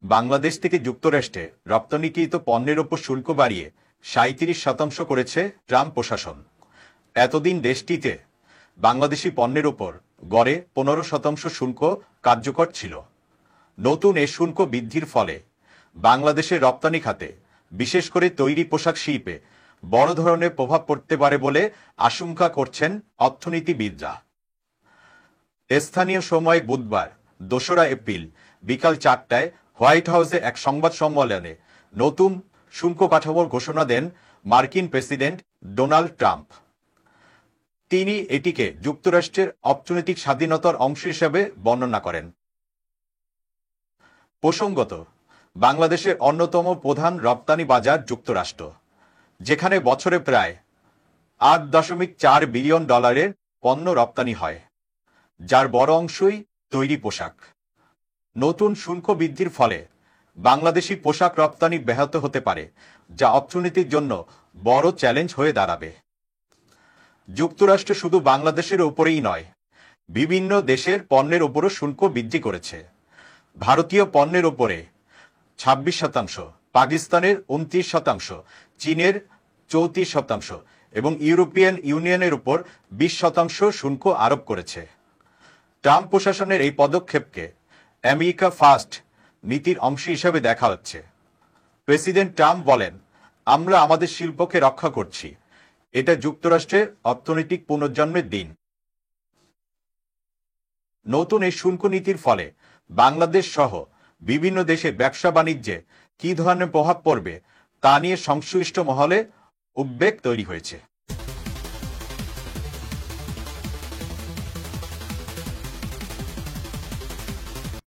বাংলাদেশ থেকে যুক্তরাষ্ট্রে রপ্তানিকৃত পণ্যের ওপর শুল্ক বাড়িয়ে ৩৭% করেছে ট্রাম্প প্রশাসন। এতদিন দেশটিতে বাংলাদেশি পণ্যের ওপর গড়ে ১৫% শুল্ক কার্যকর ছিল। নতুন এ শুল্ক বৃদ্ধির ফলে বাংলাদেশের রপ্তানি খাতে, বিশেষ করে তৈরি পোশাক শিল্পে বড় ধরনের প্রভাব পড়তে পারে বলে আশঙ্কা করছেন অর্থনীতিবিদরা। স্থানীয় সময় বুধবার ২রা এপ্রিল বিকাল ৪টায় হোয়াইট হাউসে এক সংবাদ সম্মেলনে নতুন শুল্ক কাঠামোর ঘোষণা দেন মার্কিন প্রেসিডেন্ট ডোনাল্ড ট্রাম্প। তিনি এটিকে যুক্তরাষ্ট্রের অর্থনৈতিক স্বাধীনতার অংশ হিসেবে বর্ণনা করেন। প্রসঙ্গত, বাংলাদেশের অন্যতম প্রধান রপ্তানি বাজার যুক্তরাষ্ট্র, যেখানে বছরে প্রায় $৮.৪ বিলিয়ন পণ্য রপ্তানি হয়, যার বড় অংশই তৈরি পোশাক। নতুন শুল্ক বৃদ্ধির ফলে বাংলাদেশি পোশাক রপ্তানি ব্যাহত হতে পারে, যা অর্থনীতির জন্য বড় চ্যালেঞ্জ হয়ে দাঁড়াবে। যুক্তরাষ্ট্র শুধু বাংলাদেশের উপরেই নয়, বিভিন্ন দেশের পণ্যের উপরও শুল্ক বৃদ্ধি করেছে। ভারতীয় পণ্যের উপরে ২৬%, পাকিস্তানের ২৯%, চীনের ৩৪% এবং ইউরোপিয়ান ইউনিয়নের উপর ২০% শুল্ক আরোপ করেছে। ট্রাম্প প্রশাসনের এই পদক্ষেপকে আমেরিকা ফার্স্ট নীতির অংশ হিসেবে দেখা হচ্ছে। প্রেসিডেন্ট ট্রাম্প বলেন, আমরা আমাদের শিল্পকে রক্ষা করছি, এটা যুক্তরাষ্ট্রের অর্থনৈতিক পুনর্জন্মের দিন। নতুন এই শুল্ক নীতির ফলে বাংলাদেশ সহ বিভিন্ন দেশে ব্যবসা বাণিজ্যে কী ধরনের প্রভাব পড়বে তা নিয়ে সংশ্লিষ্ট মহলে উদ্বেগ তৈরি হয়েছে।